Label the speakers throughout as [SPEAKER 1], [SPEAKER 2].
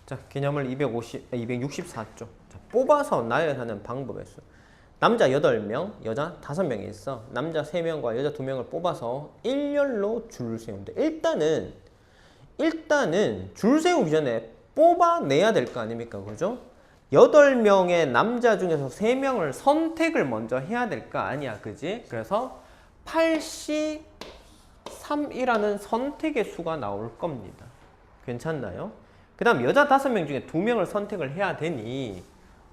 [SPEAKER 1] 자, 개념을 264쪽. 자, 뽑아서 나열하는 방법의 수. 남자 8명, 여자 5명이 있어. 남자 3명과 여자 2명을 뽑아서 일렬로 줄을 세운대. 일단은 줄 세우기 전에 뽑아내야 될 거 아닙니까? 그죠? 8명의 남자 중에서 3명을 선택을 먼저 해야 될 거 아니야. 그지? 그래서 83이라는 선택의 수가 나올 겁니다. 괜찮나요? 그 다음 여자 5명 중에 2명을 선택을 해야 되니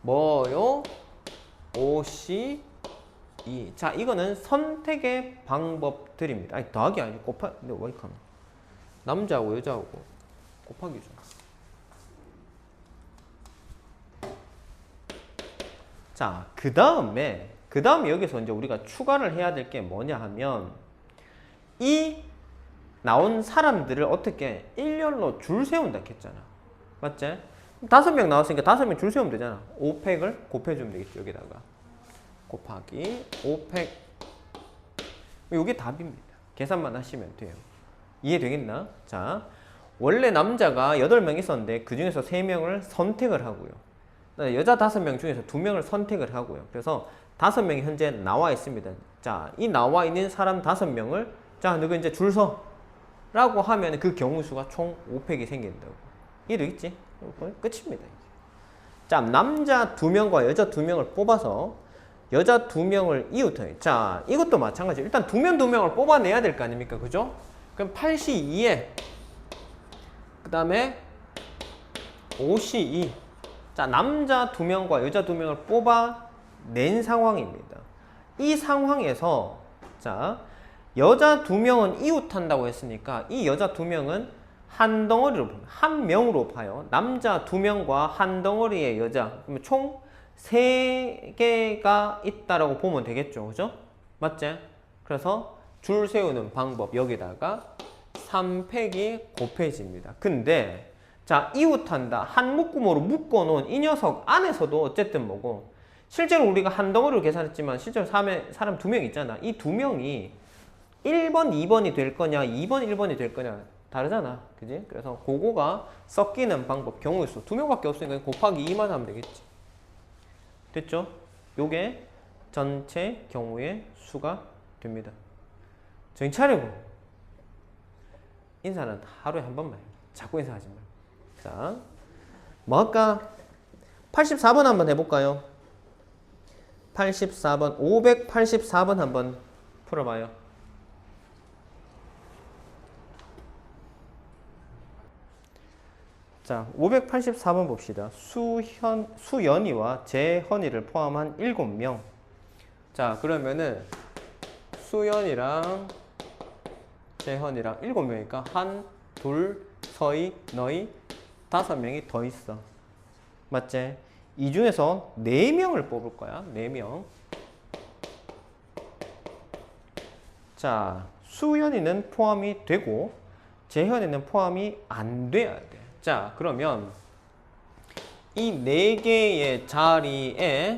[SPEAKER 1] 뭐요? 5C 2. 자, 이거는 선택의 방법들입니다. 아니, 더하기 아니고 곱하기. 근데 왜 이렇게 하나? 남자하고 여자하고 곱하기죠. 자, 그 다음에 여기서 이제 우리가 추가를 해야 될 게 뭐냐 하면 이 나온 사람들을 어떻게 일렬로 줄 세운다 했잖아. 맞지? 5명 나왔으니까 5명 줄 세우면 되잖아. 5팩을 곱해주면 되겠죠. 여기다가 곱하기 5팩. 이게 답입니다. 계산만 하시면 돼요. 이해되겠나? 자, 원래 남자가 8명 있었는데 그 중에서 3명을 선택을 하고요. 여자 5명 중에서 2명을 선택을 하고요. 그래서 5명이 현재 나와 있습니다. 자, 이 나와 있는 사람 5명을 자, 너가 이제 줄 서 라고 하면 그 경우 수가 총 5팩이 생긴다고. 이해되겠지? 끝입니다. 자, 남자 2명과 여자 2명을 뽑아서 여자 2명을 이웃해. 자, 이것도 마찬가지. 일단 2명을 뽑아내야 될 거 아닙니까? 그죠? 그럼 82에 그 다음에 52. 자, 남자 2명과 여자 2명을 뽑아낸 상황입니다. 이 상황에서 자, 여자 2명은 이웃한다고 했으니까 이 여자 2명은 한 덩어리로 한 명으로 봐요. 남자 2명과 한 덩어리의 여자. 그러면 총 3개가 있다라고 보면 되겠죠. 그죠? 맞지? 그래서 줄 세우는 방법 여기다가 3팩이 곱해집니다. 근데 자, 이웃한다. 한 묶음으로 묶어놓은 이 녀석 안에서도 어쨌든 뭐고 실제로 우리가 한 덩어리로 계산했지만 실제로 사람 2명 있잖아. 이 2명이 1번, 2번이 될 거냐 2번, 1번이 될 거냐 다르잖아. 그지? 그래서 그거가 섞이는 방법 경우의 수 2명밖에 없으니까 곱하기 2만 하면 되겠지. 됐죠? 요게 전체 경우의 수가 됩니다. 정신 차리고 인사는 하루에 한 번만 해. 자꾸 인사하지 마. 자, 뭐 할까? 84번 한번 해볼까요? 84번, 584번 한번 풀어봐요. 자, 584번 봅시다. 수연이와 재헌이를 포함한 7명. 자, 그러면은 수연이랑 재헌이랑 7명이니까 한, 둘, 서희, 너희 5명이 더 있어. 맞지? 이 중에서 4명을 뽑을 거야. 4명. 자, 수연이는 포함이 되고 재현이는 포함이 안 돼야 돼. 자, 그러면 이 4개의 자리에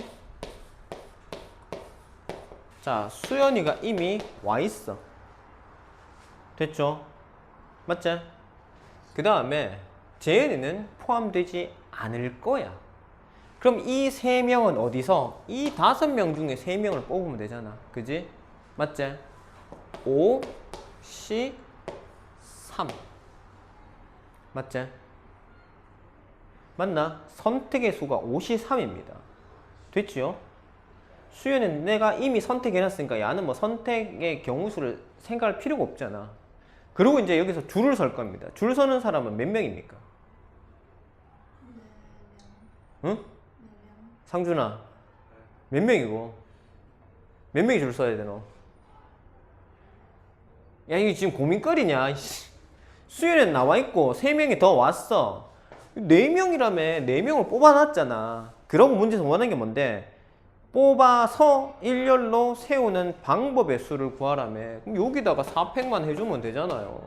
[SPEAKER 1] 자, 수연이가 이미 와 있어. 됐죠? 맞지? 그 다음에 재현이는 포함되지 않을 거야. 그럼 이 3명은 어디서? 이 5명 중에 3명을 뽑으면 되잖아. 그지? 맞지? 5, 10, 3. 맞지? 맞나? 선택의 수가 53입니다. 됐지요? 수연은 내가 이미 선택해놨으니까 야는 뭐 선택의 경우수를 생각할 필요가 없잖아. 그리고 이제 여기서 줄을 설 겁니다. 줄 서는 사람은 몇 명입니까? 응? 상준아, 몇 명이고? 몇 명이 줄 서야 되노? 야, 이게 지금 고민거리냐? 수연은 나와 있고 3명이 더 왔어. 4명이라며 4명을 뽑아놨잖아. 그러고 문제에서 원하는 게 뭔데? 뽑아서 일렬로 세우는 방법의 수를 구하라며. 그럼 여기다가 4팩만 해주면 되잖아요.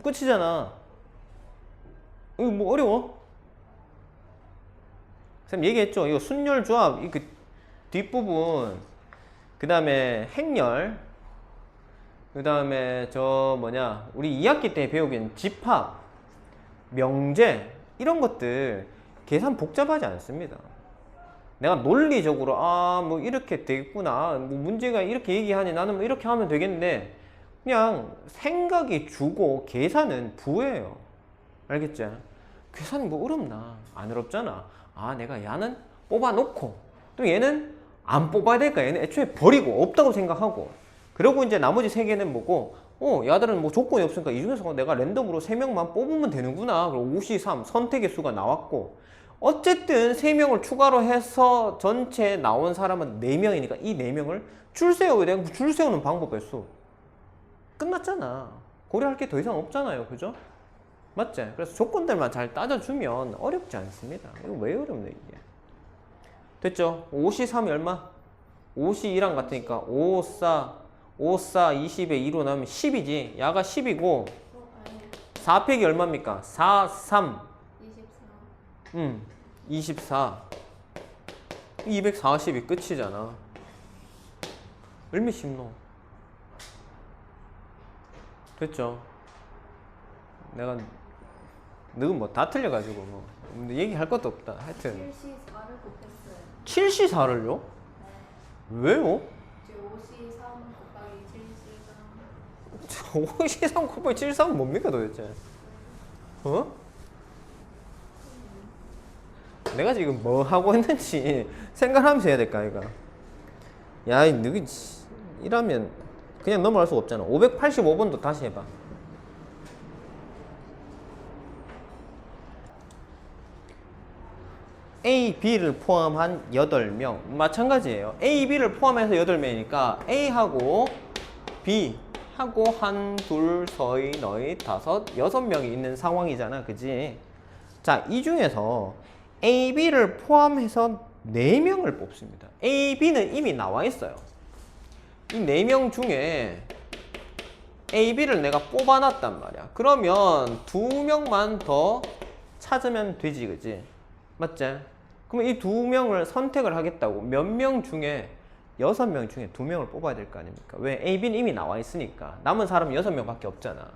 [SPEAKER 1] 끝이잖아. 이거 뭐 어려워? 쌤 얘기했죠. 이거 순열 조합, 이 그 뒷부분, 그 다음에 행렬, 그 다음에 우리 2학기 때 배우긴 집합, 명제 이런 것들 계산 복잡하지 않습니다. 내가 논리적으로 뭐 이렇게 되겠구나, 뭐 문제가 이렇게 얘기하니 나는 뭐 이렇게 하면 되겠네, 그냥 생각이 주고 계산은 부예요. 알겠지? 계산이 뭐 어렵나? 안 어렵잖아. 내가 야는 뽑아놓고 또 얘는 안 뽑아야 될까? 얘는 애초에 버리고 없다고 생각하고, 그리고 이제 나머지 세 개는 뭐고, 야들은 뭐 조건이 없으니까 이 중에서 내가 랜덤으로 3명만 뽑으면 되는구나. 그리고 53 선택의 수가 나왔고, 어쨌든 3명을 추가로 해서 전체 나온 사람은 4명이니까 이 4명을 줄 세워야 돼. 줄 세우는 방법의 수. 끝났잖아. 고려할 게 더 이상 없잖아요. 그죠? 맞지? 그래서 조건들만 잘 따져주면 어렵지 않습니다. 이거 왜 어렵네, 이게. 됐죠? 53이 얼마? 5시 2랑 같으니까 5, 4, 5, 4, 20에 2로 나오면 10이지. 야가 10이고 4 팩이 얼마입니까? 4, 3 24 240이 끝이잖아. 얼마씩 노? 됐죠? 내가 너는 뭐 다 틀려가지고 뭐 얘기할 것도 없다. 하여튼
[SPEAKER 2] 74를 곱했어요.
[SPEAKER 1] 74를요?
[SPEAKER 2] 네.
[SPEAKER 1] 왜요?
[SPEAKER 2] 이제 53 곱하기 73.
[SPEAKER 1] 53 곱하기 73은 뭡니까 도대체? 내가 지금 뭐 하고 있는지 생각하면서 해야 될까 이거. 야, 너희 이러면 그냥 넘어갈 수가 없잖아. 585번도 다시 해봐. A, B를 포함한 8명. 마찬가지예요. A, B를 포함해서 8명이니까 A하고 B하고 한, 둘, 서희, 너희, 다섯, 6명이 있는 상황이잖아. 그지? 자, 이 중에서 A, B를 포함해서 4명을 뽑습니다. A, B는 이미 나와 있어요. 이 4명 중에 A, B를 내가 뽑아놨단 말이야. 그러면 2명만 더 찾으면 되지, 그지? 맞지? 그러면 이 2명을 선택을 하겠다고 몇 명 중에 6명 중에 2명을 뽑아야 될 거 아닙니까? 왜? A, B는 이미 나와 있으니까. 남은 사람은 6명밖에 없잖아.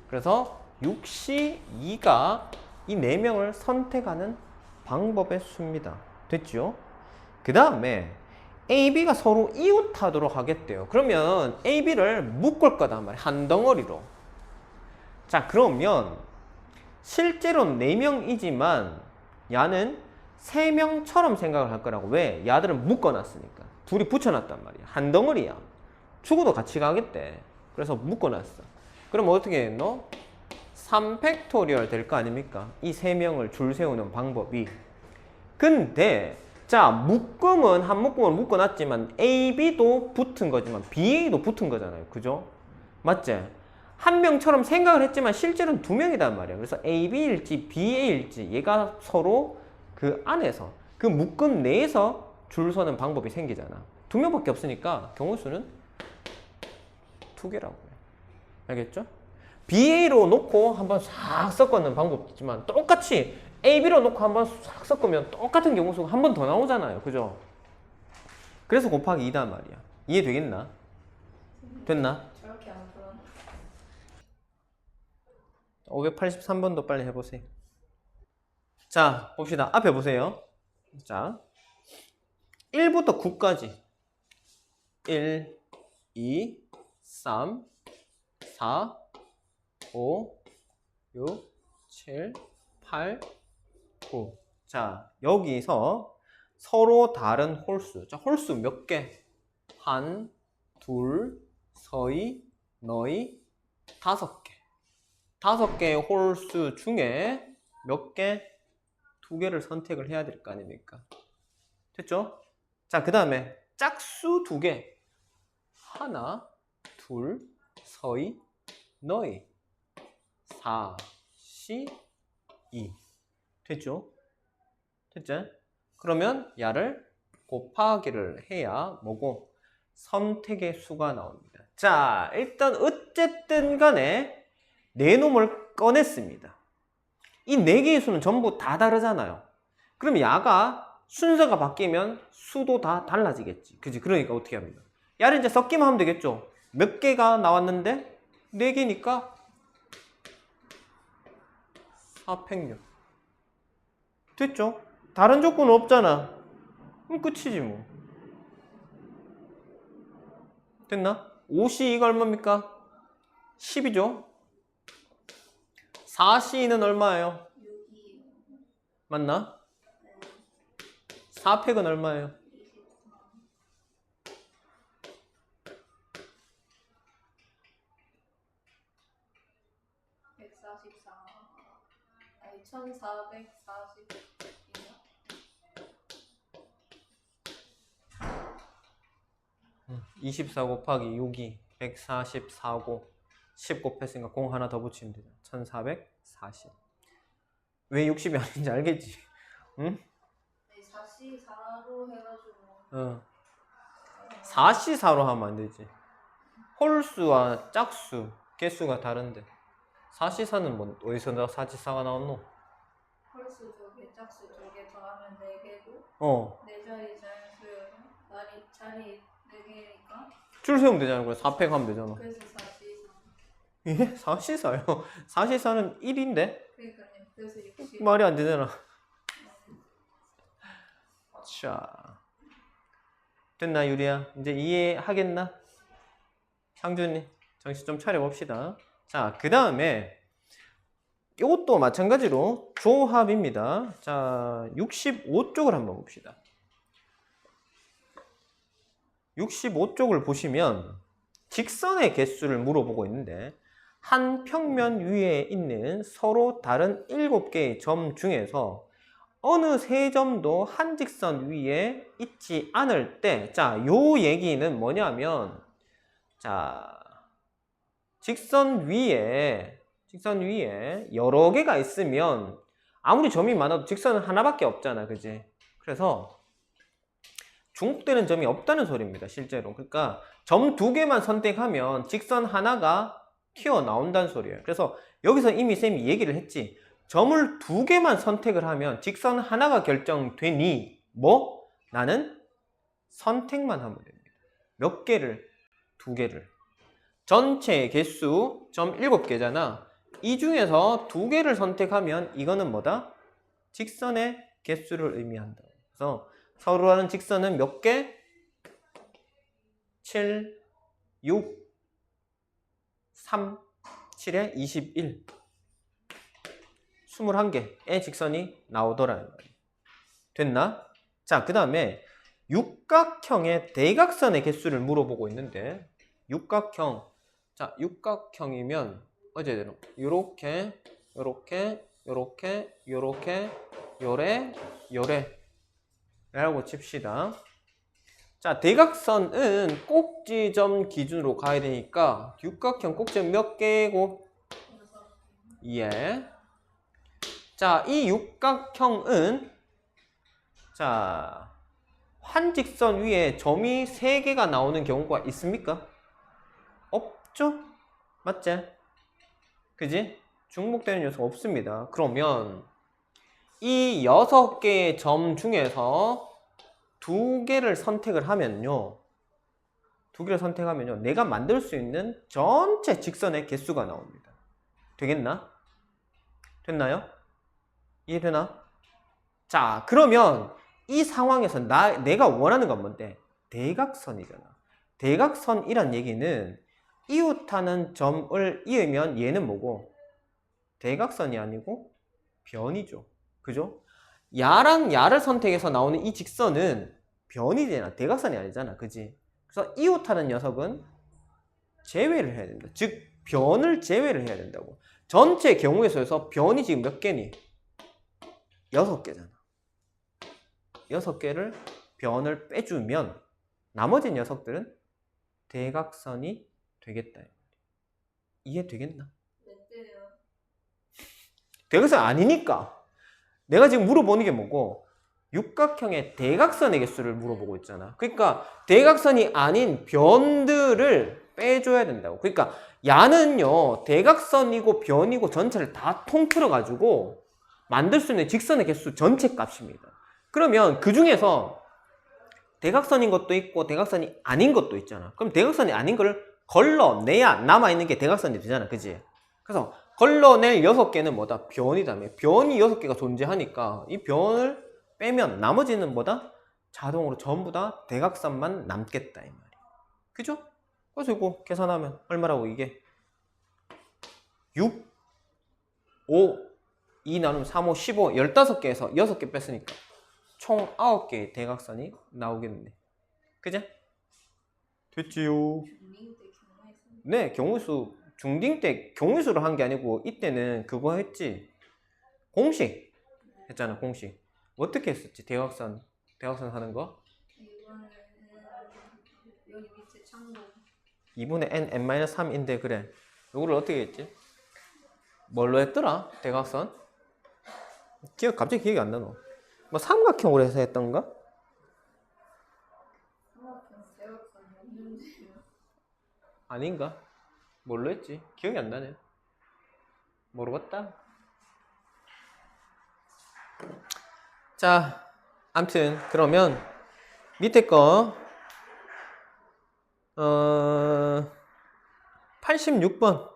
[SPEAKER 1] 그래서 6시 2가 이 4명을 선택하는 방법의 수입니다. 됐죠? 그 다음에 A, B가 서로 이웃하도록 하겠대요. 그러면 A, B를 묶을 거단 말이야. 한 덩어리로. 자, 그러면 실제로는 4명이지만 야는 3명처럼 생각을 할 거라고. 왜? 야들은 묶어놨으니까. 둘이 붙여놨단 말이야. 한 덩어리야. 죽어도 같이 가겠대. 그래서 묶어놨어. 그럼 어떻게 했노? 3팩토리얼 될 거 아닙니까? 이 3명을 줄 세우는 방법이. 근데 자, 묶음은 한 묶음을 묶어놨지만 A, B도 붙은 거지만 BA도 붙은 거잖아요. 그죠? 맞지? 한 명처럼 생각을 했지만 실제로는 2명이단 말이야. 그래서 A, B일지 BA일지 얘가 서로 그 안에서 그 묶음 내에서 줄 서는 방법이 생기잖아. 2명밖에 없으니까 경우 수는 2개라고 해. 알겠죠? BA로 놓고 한번 싹 섞어놓는 방법도 있지만 똑같이 A, B로 놓고 한번 싹 섞으면 똑같은 경우 수가 한 번 더 나오잖아요. 그죠? 그래서 곱하기 2단 말이야. 이해되겠나? 됐나?
[SPEAKER 2] 저렇게 안 풀어.
[SPEAKER 1] 583번도 빨리 해보세요. 자, 봅시다. 앞에 보세요. 자, 1부터 9까지 1, 2, 3, 4, 5, 6, 7, 8, 9. 자, 여기서 서로 다른 홀수. 자, 홀수 몇 개? 한, 둘, 서희, 너희, 5개. 5개의 홀수 중에 몇 개? 2개를 선택을 해야 될 거 아닙니까? 됐죠? 자, 그 다음에 짝수 2개. 하나, 둘, 서희, 너희. 4, 시, 2. 됐죠? 됐죠? 그러면 야를 곱하기를 해야 뭐고? 선택의 수가 나옵니다. 자, 일단 어쨌든 간에 네 놈을 꺼냈습니다. 이 4개의 수는 전부 다 다르잖아요. 그럼 야가 순서가 바뀌면 수도 다 달라지겠지. 그지? 그러니까 어떻게 합니까? 야를 이제 섞기만 하면 되겠죠. 몇 개가 나왔는데 4개니까 4팩력. 됐죠? 다른 조건은 없잖아. 그럼 끝이지 뭐. 됐나? 5C 이거 얼마입니까? 10이죠? 4C는 얼마예요?
[SPEAKER 2] 6이
[SPEAKER 1] 맞나? 4팩은 얼마예요?
[SPEAKER 2] 144 아니 1440인가?
[SPEAKER 1] 24 곱하기 6이 144고 10 곱했으니까 0 하나 더 붙이면 되죠. 1440. 왜 60이 아닌지 알겠지? 응?
[SPEAKER 2] 4C 4로 해가지고
[SPEAKER 1] 4C4로 하면 안 되지. 홀수와 짝수, 개수가 다른데 4C4는 뭐 어디서 4C4가 나왔노?
[SPEAKER 2] 홀수 2개, 짝수 2개 더하면 4개고
[SPEAKER 1] 어.
[SPEAKER 2] 4자리 자연수여서 자리 4개니까
[SPEAKER 1] 줄 세우면 되잖아. 그래 4팩 하면 되잖아.
[SPEAKER 2] 그래서 4C 4
[SPEAKER 1] 예? 4C4요? 4C4는 1인데?
[SPEAKER 2] 그러니까요. 그래서 60
[SPEAKER 1] 말이 안 되잖아. 자, 됐나 유리야? 이제 이해하겠나? 상준이 정신 좀 차려봅시다. 자, 그 다음에 이것도 마찬가지로 조합입니다. 자, 65쪽을 한번 봅시다. 65쪽을 보시면 직선의 개수를 물어보고 있는데 한 평면 위에 있는 서로 다른 7개의 점 중에서 어느 세 점도 한 직선 위에 있지 않을 때, 자, 요 얘기는 뭐냐면, 자, 직선 위에 여러 개가 있으면 아무리 점이 많아도 직선은 하나밖에 없잖아, 그지? 그래서 중복되는 점이 없다는 소리입니다, 실제로. 그러니까 점 2개만 선택하면 직선 하나가 튀어나온다는 소리예요. 그래서 여기서 이미 쌤이 얘기를 했지. 점을 2개만 선택을 하면 직선 하나가 결정되니 뭐? 나는 선택만 하면 됩니다. 몇 개를? 2개를. 전체 개수 점 7개잖아. 이 중에서 2개를 선택하면 이거는 뭐다? 직선의 개수를 의미한다. 그래서 서로 다른 직선은 몇 개? 7, 6, 3, 7에 21. 21개의 직선이 나오더라는 말이에요. 됐나? 자, 그 다음에 육각형의 대각선의 개수를 물어보고 있는데 육각형, 자, 육각형이면 어제대로 요렇게 요래 라고 칩시다. 자, 대각선은 꼭지점 기준으로 가야 되니까 육각형 꼭지점 몇 개고? 예. 자, 이 육각형은 자, 한 직선 위에 점이 3개가 나오는 경우가 있습니까? 없죠? 맞지? 그지? 중복되는 요소가 없습니다. 그러면 이 6개의 점 중에서 2개를 선택을 하면요. 2개를 선택하면요. 내가 만들 수 있는 전체 직선의 개수가 나옵니다. 되겠나? 됐나요? 이해되나? 자, 그러면 이 상황에서 내가 원하는 건 뭔데? 대각선이잖아. 대각선이란 얘기는 이웃하는 점을 이으면 얘는 뭐고? 대각선이 아니고 변이죠. 그죠? 야랑 야를 선택해서 나오는 이 직선은 변이잖아. 대각선이 아니잖아. 그지? 그래서 이웃하는 녀석은 제외를 해야 된다. 즉 변을 제외를 해야 된다고. 전체 경우의 수에서 변이 지금 몇 개니? 6개잖아. 6개를 변을 빼주면 나머지 녀석들은 대각선이 되겠다. 이해되겠나?
[SPEAKER 2] 넷대요.
[SPEAKER 1] 대각선 아니니까. 내가 지금 물어보는 게 뭐고? 육각형의 대각선의 개수를 물어보고 있잖아. 그러니까 대각선이 아닌 변들을 빼줘야 된다고. 그러니까 야는요, 대각선이고 변이고 전체를 다 통틀어 가지고 만들 수 있는 직선의 개수 전체 값입니다. 그러면 그 중에서 대각선인 것도 있고 대각선이 아닌 것도 있잖아. 그럼 대각선이 아닌 걸 걸러내야 남아있는 게 대각선이 되잖아. 그지? 그래서 걸러낼 6개는 뭐다? 변이다며. 변이 6개가 존재하니까 이 변을 빼면 나머지는 뭐다? 자동으로 전부 다 대각선만 남겠다 이 말이야. 그죠? 그래서 이거 계산하면 얼마라고 이게 6, 5, 2 나누면 3, 5, 15, 15개에서 6개 뺐으니까 총 9개의 대각선이 나오겠네. 그죠? 됐지요.
[SPEAKER 2] 중딩 때 경우에서
[SPEAKER 1] 네, 경우수 중딩 때 경우수로 한 게 아니고 이때는 그거 했지. 공식 했잖아. 공식. 어떻게 했었지? 대각선 하는 거?
[SPEAKER 2] 이거는 여기 밑에 참고
[SPEAKER 1] 2분의 n-3인데 그래. 요거를 어떻게 했지? 뭘로 했더라? 대각선? 갑자기 기억이 안 나노. 뭐 삼각형으로 해서 했던가?
[SPEAKER 2] 삼각형 대각선 없는데
[SPEAKER 1] 아닌가? 뭘로 했지? 기억이 안 나네. 모르겠다. 자, 암튼 그러면 밑에 거 86번.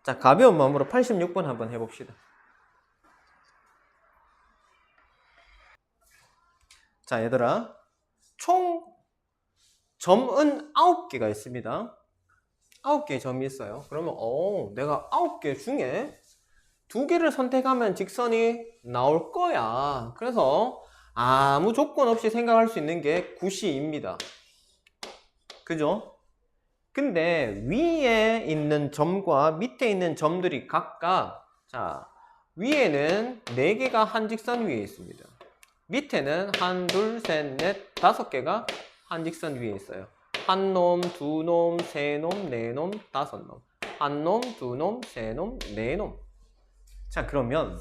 [SPEAKER 1] 자, 가벼운 마음으로 86번 한번 해봅시다. 자, 얘들아, 총 점은 9개가 있습니다. 9개의 점이 있어요. 그러면 내가 9개 중에 2개를 선택하면 직선이 나올 거야. 그래서 아무 조건 없이 생각할 수 있는 게 구시입니다. 그죠? 근데 위에 있는 점과 밑에 있는 점들이 각각, 자, 위에는 4개가 한 직선 위에 있습니다. 밑에는 1, 2, 3, 4, 5개가 한 직선 위에 있어요. 한 놈, 두 놈, 세 놈, 네 놈, 다섯 놈. 한 놈, 두 놈, 세 놈, 네 놈. 자, 그러면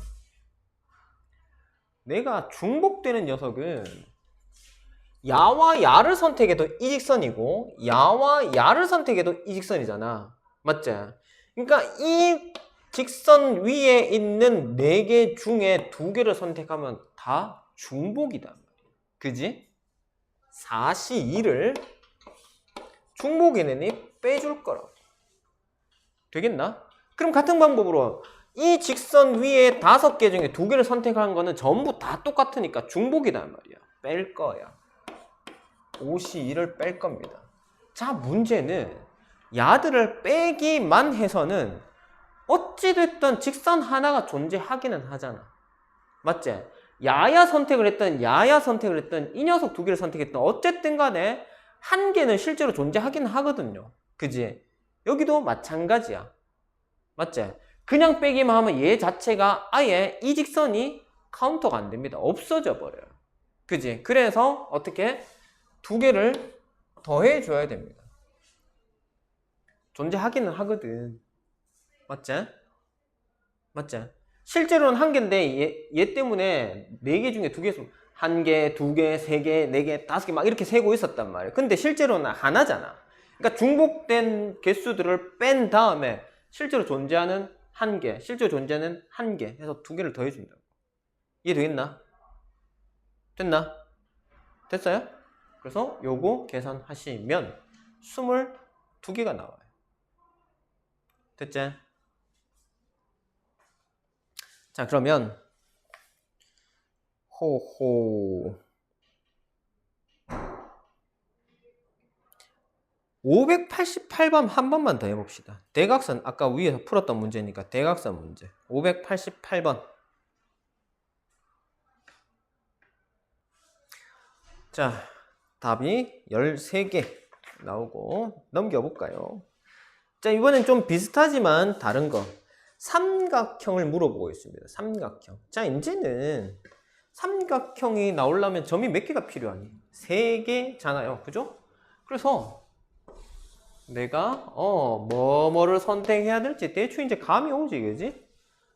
[SPEAKER 1] 내가 중복되는 녀석은 야와 야를 선택해도 이 직선이고 야와 야를 선택해도 이 직선이잖아. 맞지? 그러니까 이 직선 위에 있는 4개 중에 2개를 선택하면 다 중복이다. 그지? 4C2를 중복이네니 빼줄 거라고. 되겠나? 그럼 같은 방법으로 이 직선 위에 5개 중에 2개를 선택한 거는 전부 다 똑같으니까 중복이단 말이야. 뺄 거야. 5C2를 뺄 겁니다. 자, 문제는 야들을 빼기만 해서는 어찌됐든 직선 하나가 존재하기는 하잖아. 맞지? 야야 선택을 했든 야야 선택을 했든 이 녀석 2개를 선택했든 어쨌든 간에 한 개는 실제로 존재하긴 하거든요. 그지? 여기도 마찬가지야. 맞지? 그냥 빼기만 하면 얘 자체가 아예 이 직선이 카운터가 안 됩니다. 없어져 버려요. 그지? 그래서 어떻게? 2개를 더해줘야 됩니다. 존재하기는 하거든. 맞지? 맞지? 실제로는 한 개인데 얘 때문에 4개 중에 2개 있으면 1개, 2개, 3개, 4개, 5개 막 이렇게 세고 있었단 말이에요. 근데 실제로는 하나잖아. 그러니까 중복된 개수들을 뺀 다음에 실제로 존재하는 1개, 실제로 존재하는 1개 해서 2개를 더해준다고. 이해되겠나? 됐나? 됐어요? 그래서 요거 계산하시면 22개가 나와요. 됐지? 자, 그러면 호호 588번 한 번만 더 해봅시다. 대각선 아까 위에서 풀었던 문제니까 대각선 문제 588번. 자, 답이 13개 나오고 넘겨볼까요? 자, 이번엔 좀 비슷하지만 다른 거 삼각형을 물어보고 있습니다. 삼각형. 자, 이제는 삼각형이 나오려면 점이 몇 개가 필요하니? 3개잖아요. 그죠? 그래서 내가 뭐를 선택해야 될지 대충 이제 감이 오지, 그지?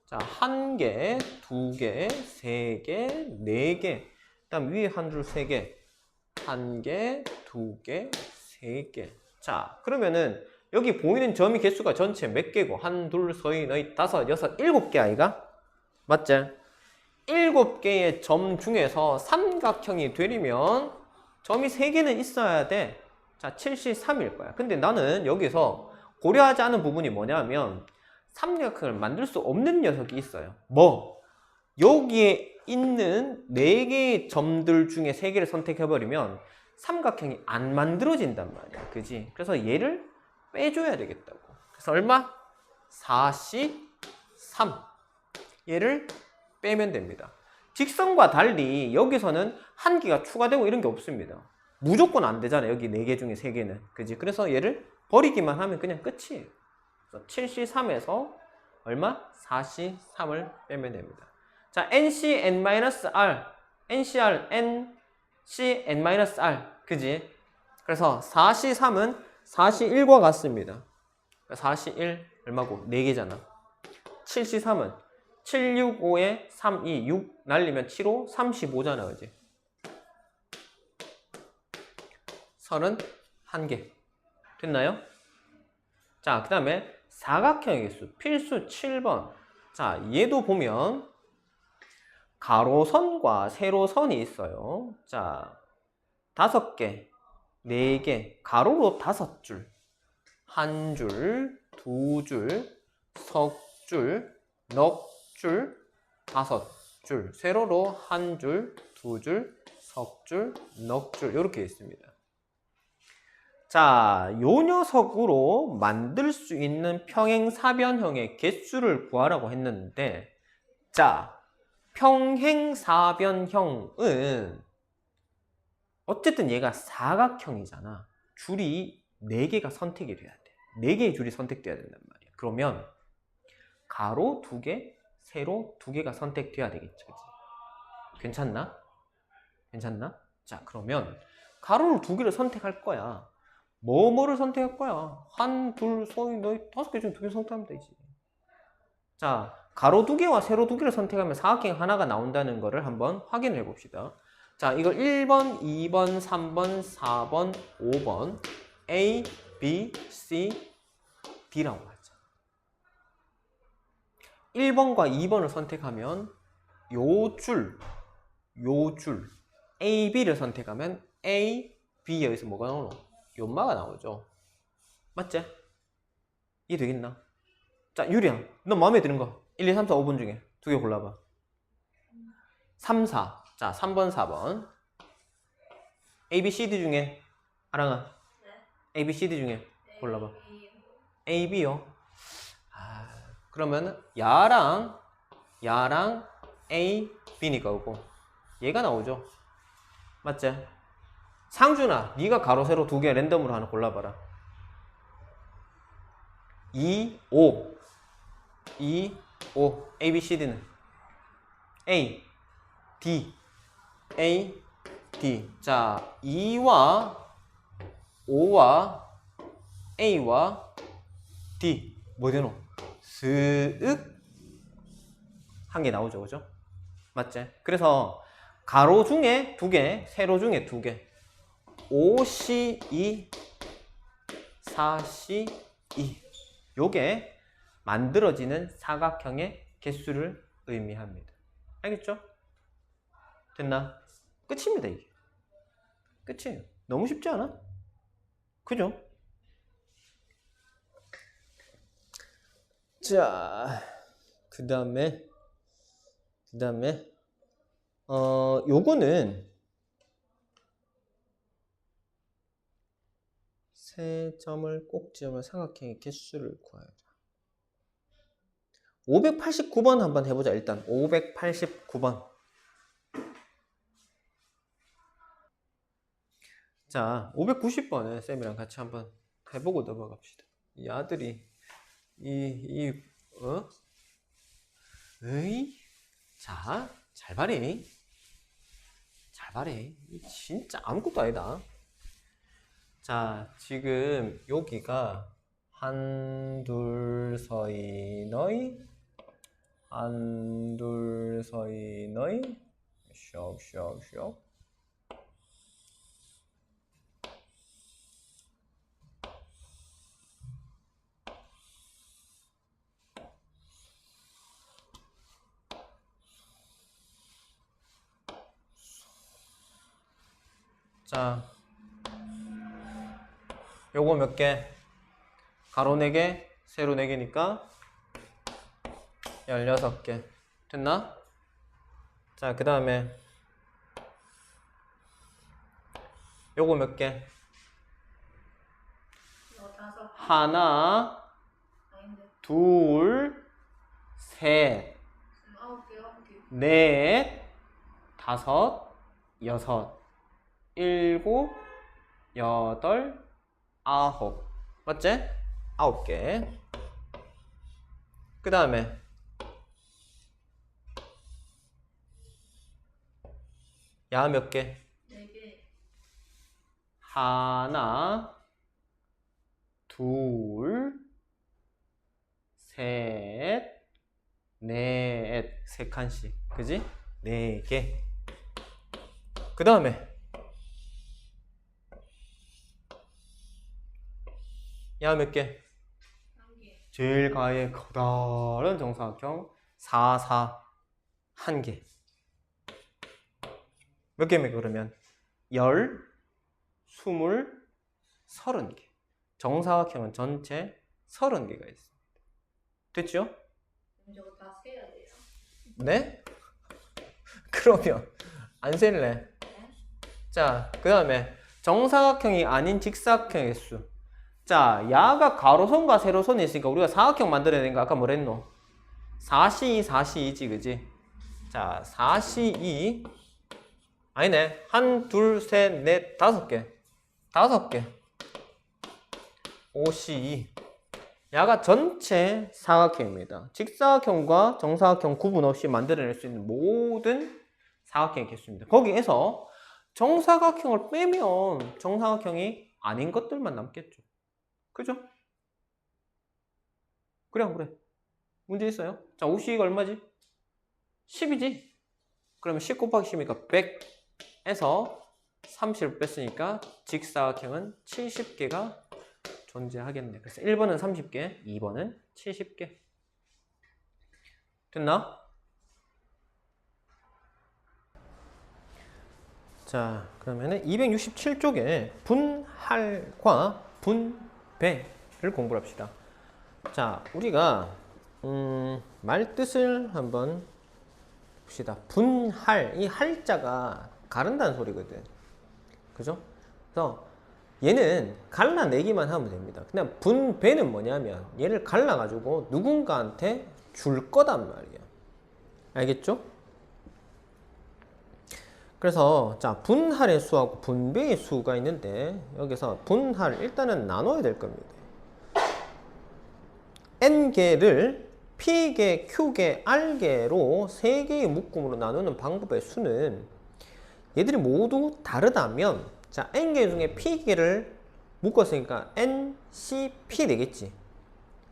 [SPEAKER 1] 자, 1개, 2개, 3개, 4개. 그다음 위에 한 줄 3개. 1개, 2개, 3개. 자, 그러면은 여기 보이는 점이 개수가 전체 몇 개고? 1, 2, 3, 4, 5, 6, 7개 아이가? 맞지? 7개의 점 중에서 삼각형이 되려면 점이 3개는 있어야 돼. 자, 73일 거야. 근데 나는 여기서 고려하지 않은 부분이 뭐냐면 삼각형을 만들 수 없는 녀석이 있어요. 뭐? 여기에 있는 4개의 점들 중에 3개를 선택해버리면 삼각형이 안 만들어진단 말이야. 그지? 그래서 얘를 빼줘야 되겠다고. 그래서 얼마? 4C3. 얘를 빼면 됩니다. 직선과 달리 여기서는 한 개가 추가되고 이런 게 없습니다. 무조건 안 되잖아요. 여기 4개 중에 3개는. 그지? 그래서 얘를 버리기만 하면 그냥 끝이에요. 그래서 7C3에서 얼마? 4C3을 빼면 됩니다. 자, NCN-R, NCR, NCN-R. 그지? 그래서 4C3은 4C1과 같습니다. 4C1 얼마고? 4개잖아. 7C3은 765에 32, 6 날리면 75, 35잖아. 그지? 31개. 됐나요? 자, 그 다음에 사각형의 개수. 필수 7번. 자, 얘도 보면 가로선과 세로선이 있어요. 자, 5개, 4개, 가로로 5줄, 1줄, 2줄, 석줄, 넉줄, 5줄, 세로로 1줄, 2줄, 석줄, 넉줄 이렇게 있습니다. 자, 요 녀석으로 만들 수 있는 평행사변형의 개수를 구하라고 했는데, 자, 평행사변형은 어쨌든 얘가 사각형이잖아. 줄이 4개가 선택이 돼야 돼. 4개의 줄이 선택돼야 된단 말이야. 그러면 가로 2개, 세로 2개가 선택돼야 되겠죠. 괜찮나? 괜찮나? 자, 그러면 가로를 2개를 선택할 거야. 뭐를 선택할 거야? 1, 2, 3, 너희 5개 중에 2개 선택하면 되지. 자, 가로 2개와 세로 2개를 선택하면 사각형 하나가 나온다는 거를 한번 확인해 봅시다. 자, 이걸 1번, 2번, 3번, 4번, 5번 A, B, C, D라고 하자. 1번과 2번을 선택하면 요 줄 A, B를 선택하면 A, B 여기서 뭐가 나오노? 연마가 나오죠. 맞지? 이해 되겠나? 자, 유리야, 너 마음에 드는 거 1, 2, 3, 4, 5번 중에 2개 골라봐. 3, 4. 자, 3번, 4번. A, B, C, D 중에 아랑아,
[SPEAKER 2] 네.
[SPEAKER 1] A, B, C, D 중에 골라봐. A, B요. 아, 그러면 야랑 A, B니까 오고 얘가 나오죠. 맞지? 상준아, 네가 가로 세로 2개 랜덤으로 하나 골라봐라. 2, 5 2, 5 A, B, C, D는 A, D A, D. 자, 2와 5와 A와 D 뭐 되노? 스윽 한 개 나오죠. 그죠? 맞지? 그래서 가로 중에 2개, 세로 중에 2개 5C2 4C2 요게 만들어지는 사각형의 개수를 의미합니다. 알겠죠? 됐나? 끝입니다. 이게 끝이에요. 너무 쉽지 않아? 그죠? 자, 그 다음에 요거는 세 점을 꼭지점을 삼각형의 개수를 구하라. 589번 한번 해보자. 일단 589번. 자, 590번에 쌤이랑 같이 한번 해보고 넘어갑시다. 이 아들이 자, 잘 봐래. 잘 봐래. 진짜 아무것도 아니다. 자, 지금 여기가 한둘 서이 너희 한둘 서이 너희 쇽쇽쇽 자, 요거 몇 개? 가로 4개, 세로 4개니까 16개. 됐나? 자, 그 다음에 요거 몇 개?
[SPEAKER 2] 이거 5개.
[SPEAKER 1] 하나,
[SPEAKER 2] 아닌데.
[SPEAKER 1] 둘, 셋,
[SPEAKER 2] 지금 9개, 9개.
[SPEAKER 1] 넷, 다섯, 여섯, 일곱, 여덟, 아홉. 맞지? 9개. 그 다음에 야 몇 개?
[SPEAKER 2] 4개.
[SPEAKER 1] 하나, 둘, 셋, 넷, 3칸씩. 그지? 4개. 그 다음에 야 몇 개?
[SPEAKER 2] 1개.
[SPEAKER 1] 제일 가의 커다란 정사각형 4, 4, 1개. 몇 개입니까 그러면? 10, 20, 30개. 정사각형은 전체 30개가 있습니다. 됐죠?
[SPEAKER 2] 그럼 저거 다 세야 돼요.
[SPEAKER 1] 네? 그러면 안 셀래.
[SPEAKER 2] 네?
[SPEAKER 1] 자, 그 다음에 정사각형이 아닌 직사각형의 수. 자, 야가 가로선과 세로선이 있으니까 우리가 사각형 만들어야 되는 거 아까 뭐랬노? 4C2, 4C2지, 그지? 자, 4C2 아니네. 1, 2, 3, 4, 5개. 5개. 5C2 야가 전체 사각형입니다. 직사각형과 정사각형 구분 없이 만들어낼 수 있는 모든 사각형의 개수입니다. 거기에서 정사각형을 빼면 정사각형이 아닌 것들만 남겠죠. 그죠? 그래, 그래. 문제 있어요? 자, 5C가 얼마지? 10이지? 그러면 10 곱하기 10이니까 100에서 30을 뺐으니까 직사각형은 70개가 존재하겠네. 그래서 1번은 30개, 2번은 70개. 됐나? 자, 그러면은 267쪽에 분할과 분배를 공부를 합시다. 자, 우리가 말뜻을 한번 봅시다. 분할, 이 할자가 가른다는 소리거든. 그죠? 그래서 얘는 갈라내기만 하면 됩니다. 그냥 분배는 뭐냐면 얘를 갈라가지고 누군가한테 줄 거단 말이야. 알겠죠? 그래서 자, 분할의 수하고 분배의 수가 있는데 여기서 분할 일단은 나눠야 될 겁니다. N개를 P개, Q개, R개로 3개의 묶음으로 나누는 방법의 수는 얘들이 모두 다르다면 자, N개 중에 P개를 묶었으니까 NCP 되겠지.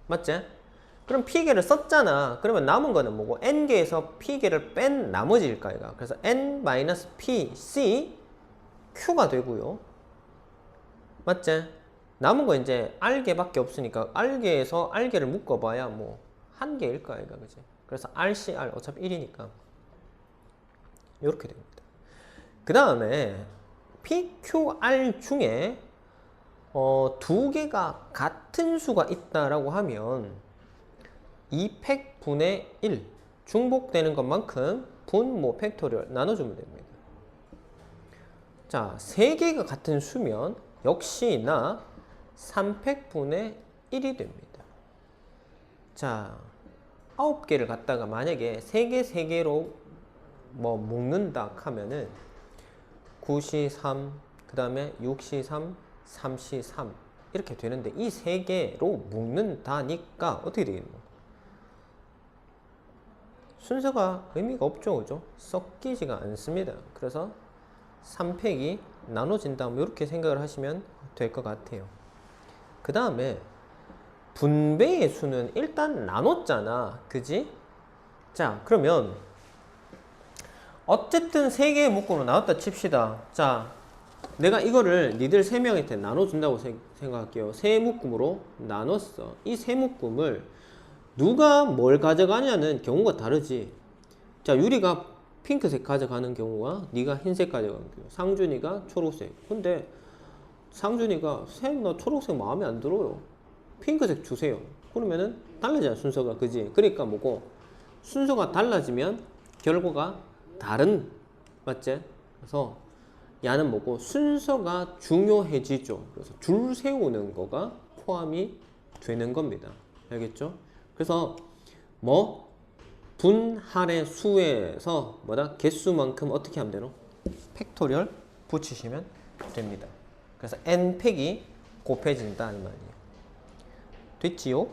[SPEAKER 1] 맞지? 그럼 P개를 썼잖아. 그러면 남은 거는 뭐고? N개에서 P개를 뺀 나머지일 거야. 그래서 N-PC Q가 되고요. 맞지? 남은 거 이제 R개밖에 없으니까 R개에서 R개를 묶어봐야 뭐 한 개일 거야. 그지? 그래서 RCR 어차피 1이니까 이렇게 됩니다. 그 다음에 PQR 중에 두 개가 같은 수가 있다라고 하면 2팩분의 1 중복되는 것만큼 분모 팩토리얼 나눠주면 됩니다. 자, 세 개가 같은 수면 역시나 3팩분의 1이 됩니다. 자, 9개를 갖다가 만약에 3개, 3개로 뭐 묶는다 하면은 9C3, 그 다음에 6C3, 3C3 이렇게 되는데 이 3개로 묶는다니까 어떻게 되겠노? 순서가 의미가 없죠, 그죠? 섞이지가 않습니다. 그래서 3팩이 나눠진다 뭐 이렇게 생각을 하시면 될 것 같아요. 그 다음에 분배의 수는 일단 나눴잖아, 그지? 자, 그러면 어쨌든 3개의 묶음으로 나눴다 칩시다. 자, 내가 이거를 니들 3명한테 나눠준다고 생각할게요. 3묶음으로 나눴어. 이 3묶음을 누가 뭘 가져가냐는 경우가 다르지. 자, 유리가 핑크색 가져가는 경우와 네가 흰색 가져가는 경우, 상준이가 초록색. 근데 상준이가 쌤 나 초록색 마음에 안 들어요, 핑크색 주세요. 그러면은 달라지잖아, 순서가. 그지? 그러니까 뭐고 순서가 달라지면 결과가 다른, 맞지? 그래서 야는 뭐고 순서가 중요해지죠. 그래서 줄 세우는 거가 포함이 되는 겁니다. 알겠죠? 그래서 뭐 분할의 수에서 뭐다? 개수만큼 어떻게 하면 되노? 팩토리얼 붙이시면 됩니다. 그래서 n팩이 곱해진다 이 말이에요. 됐지요?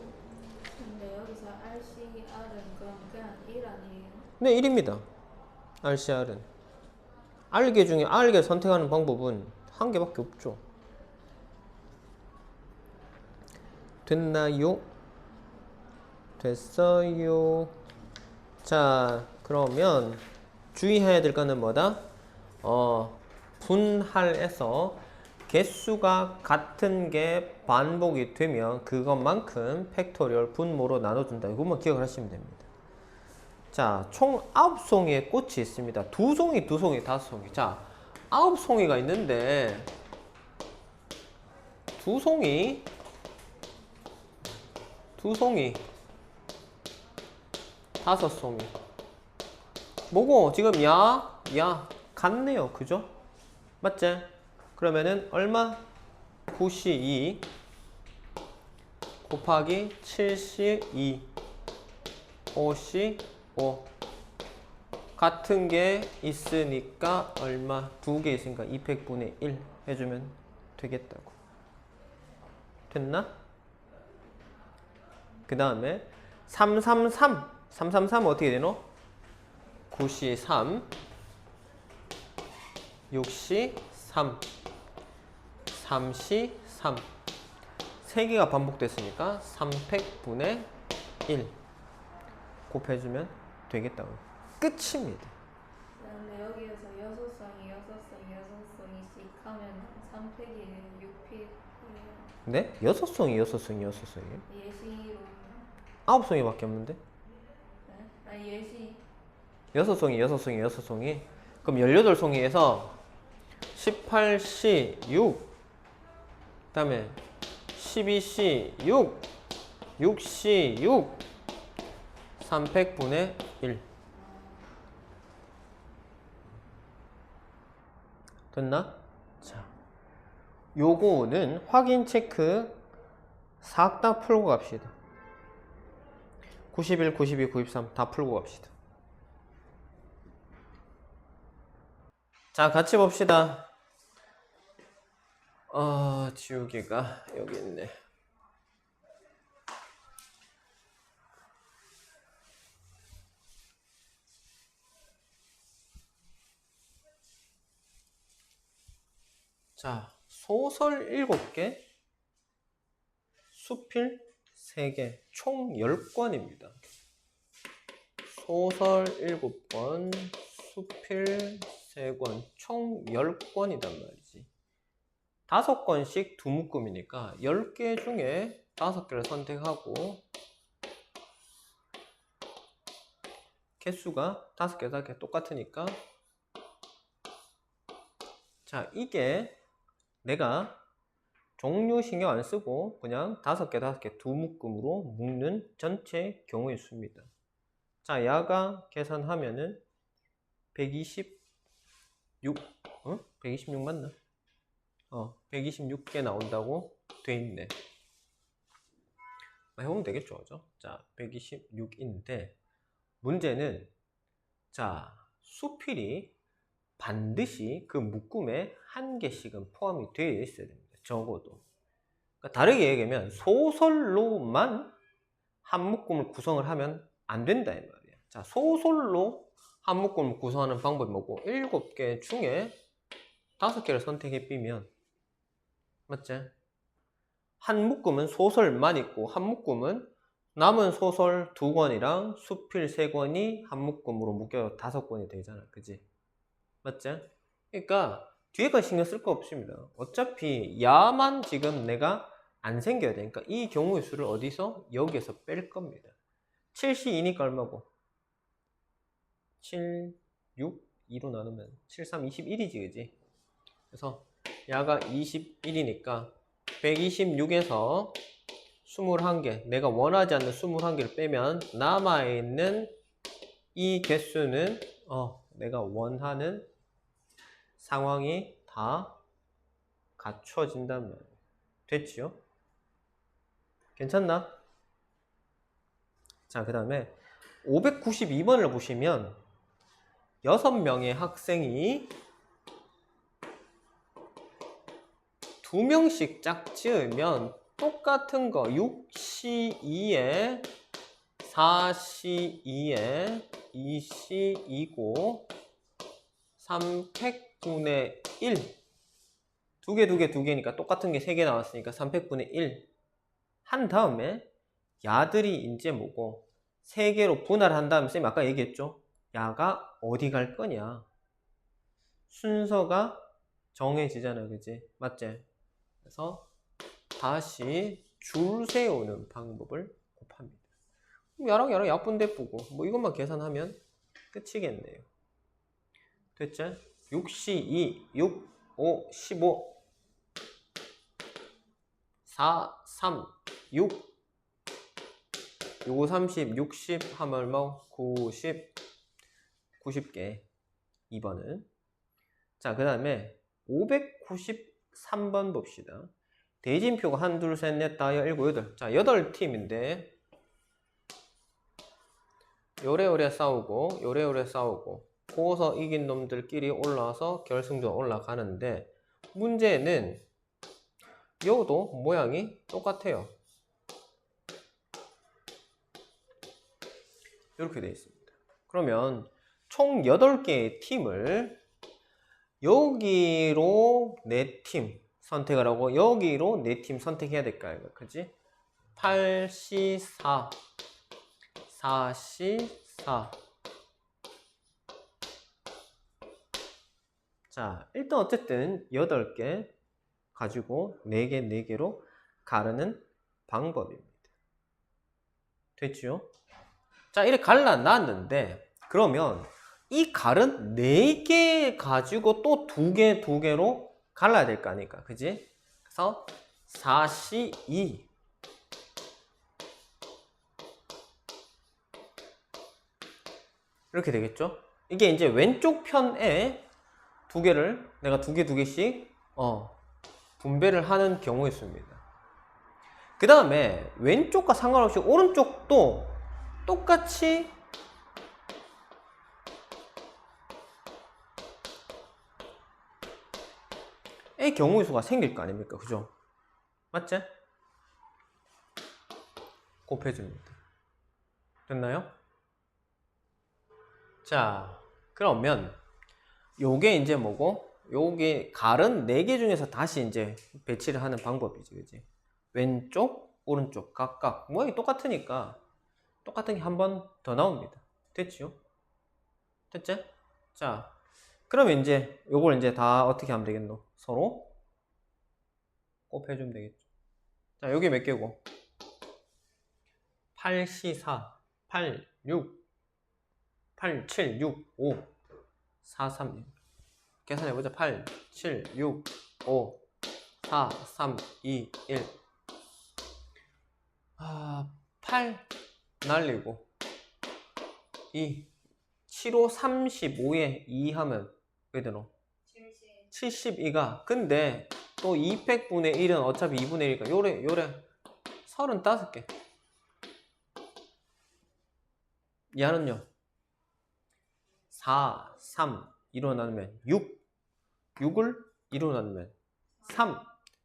[SPEAKER 2] 근데 여기서 RCR은 그냥 1 아니에요?
[SPEAKER 1] 네, 1입니다. RCR은. 알개 중에 알개 선택하는 방법은 한 개밖에 없죠. 됐나요? 됐어요. 자, 그러면 주의해야 될 거는 뭐다? 분할해서 개수가 같은 게 반복이 되면 그것만큼 팩토리얼 분모로 나눠준다. 이것만 기억을 하시면 됩니다. 자, 총 9송이의 꽃이 있습니다. 2송이, 2송이, 5송이. 자, 9송이가 있는데 2송이, 2송이, 5송이. 뭐고? 지금 야, 같네요. 그죠? 맞지? 그러면은 얼마? 9C2 곱하기 7C2 5C5 같은 게 있으니까 얼마? 2개 있으니까 200분의 1 해주면 되겠다고. 됐나? 그 다음에 333 어떻게 되노? 9C3 6C3 3C3 3개가 반복됐으니까 300분의 1 곱해주면 되겠다고. 끝입니다.
[SPEAKER 2] 근데 여기에서 6송이씩 하면 3팩이에요? 6팩이에요?
[SPEAKER 1] 네? 6송이 예시로.
[SPEAKER 2] 예시로.
[SPEAKER 1] 9송이밖에 없는데?
[SPEAKER 2] 네? 아니 예시.
[SPEAKER 1] 6송이. 그럼 18송이에서 18C6 그 다음에 12C6 6C6 300분의 1 됐나? 자, 요거는 확인 체크 싹 다 풀고 갑시다. 91, 92, 93 다 풀고 갑시다. 자, 같이 봅시다. 지우개가 여기 있네. 자, 소설 7개, 수필 3개, 총 10권입니다. 소설 7권, 수필 3권, 총 10권이단 말이지. 5권씩 두 묶음이니까 10개 중에 5개를 선택하고 개수가 5개, 5개 똑같으니까 자, 이게 내가 종류 신경 안 쓰고 그냥 5개, 5개 두 묶음으로 묶는 전체 경우의 수입니다. 자, 야가 계산하면은 126, 126 맞나? 126개 나온다고 돼 있네. 해보면 되겠죠, 그죠? 자, 126인데 문제는 자, 수필이 반드시 그 묶음에 한 개씩은 포함이 되어 있어야 됩니다. 적어도. 그러니까 다르게 얘기하면 소설로만 한 묶음을 구성을 하면 안 된다 이 말이야. 자, 소설로 한 묶음을 구성하는 방법이 뭐고 7개 중에 5개를 선택해 삐면 맞지? 한 묶음은 소설만 있고 한 묶음은 남은 소설 2권이랑 수필 3권이 한 묶음으로 묶여 5권이 되잖아. 그지? 맞지? 그러니까 뒤에 거 신경 쓸 거 없습니다. 어차피 야만 지금 내가 안 생겨야 되니까 이 경우의 수를 어디서? 여기에서 뺄 겁니다. 7C2니까 얼마고? 7, 6, 2로 나누면 7, 3, 21이지 그지? 그래서 야가 21이니까 126에서 21개 내가 원하지 않는 21개를 빼면 남아있는 이 개수는 내가 원하는 상황이 다 갖춰진다면 됐지요? 괜찮나? 자, 그 다음에 592번을 보시면 6명의 학생이 2명씩 짝지으면 똑같은 거 6C2에 4C2에 2C2고 3팩분의 1 두 개니까 똑같은 게 3개 나왔으니까 3팩분의 1 한 다음에 야들이 이제 뭐고 3개로 분할한 다음에 쌤이 아까 얘기했죠? 야가 어디 갈 거냐 순서가 정해지잖아 그지? 맞지? 그래서 다시 줄 세우는 방법을 곱합니다. 야랑 야랑 약분대쁘고 뭐 이것만 계산하면 끝이겠네요. 됐지? 6C2 6 5 15 4 3 6 요거 30 60 하면 얼마? 90 90개 2번은 자 그 다음에 593번 봅시다. 대진표가 1, 2, 3, 4, 5, 7, 8 자 8팀인데 요래요래 싸우고 요래요래 싸우고 거기서 이긴 놈들끼리 올라와서 결승전 올라가는데 문제는 여기도 모양이 똑같아요. 이렇게 되어 있습니다. 그러면 총 8개의 팀을 여기로 4팀 선택을 하고 여기로 4팀 선택해야 될까요? 그지? 8C4 4C4 자 일단 어쨌든 8개 가지고 4개 4개로 가르는 방법입니다. 됐죠? 자 이렇게 갈라놨는데 그러면 이 갈은 4개 가지고 또 2개 2개로 갈라야 될 거 아닙니까? 그지? 그래서 4C2 이렇게 되겠죠? 이게 이제 왼쪽 편에 2개를 내가 2개씩 분배를 하는 경우였습니다. 그 다음에 왼쪽과 상관없이 오른쪽도 똑같이 의 경우의 수가 생길 거 아닙니까? 그죠? 맞지? 곱해줍니다. 됐나요? 자, 그러면 요게 이제 뭐고? 요게 갈은 4개 중에서 다시 이제 배치를 하는 방법이지, 그지? 왼쪽, 오른쪽 각각 모양이 똑같으니까 똑같은 게 한 번 더 나옵니다. 됐지요? 됐지? 자, 그러면 이제 요걸 이제 다 어떻게 하면 되겠노? 서로 곱해주면 되겠죠. 자, 여기 몇 개고? 8C4 8 6 8 7 6 5 4 3 계산해보자. 8 7 6 5 4 3 2 1 8 날리고 2 7 5 35에 2 하면 왜 되노? 72가 근데 또 200분의 1은 어차피 2분의 1이니까 요래 35개 얘는요 4 3 2로 나누면 6을 2로 나누면 3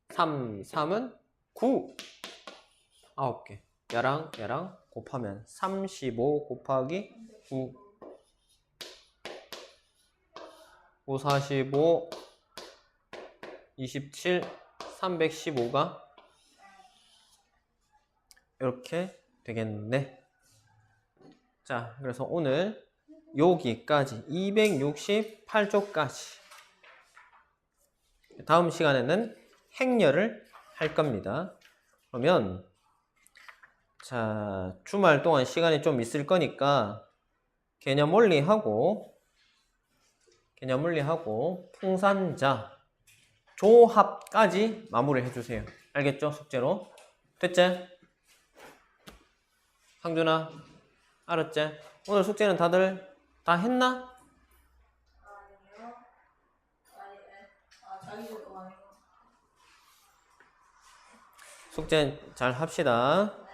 [SPEAKER 1] 3은 9 9개 얘랑 곱하면 35 곱하기 9 5 45 27 315가 이렇게 되겠네. 자, 그래서 오늘 여기까지 268쪽까지 다음 시간에는 행렬을 할 겁니다. 그러면 자, 주말 동안 시간이 좀 있을 거니까 개념 원리하고 풍산자 조합까지 마무리를 해주세요. 알겠죠? 숙제로. 됐지? 상준아, 알았지? 오늘 숙제는 다들 다 했나?
[SPEAKER 2] 아니요. 아니, 자기들도 아니고.
[SPEAKER 1] 숙제 잘 합시다.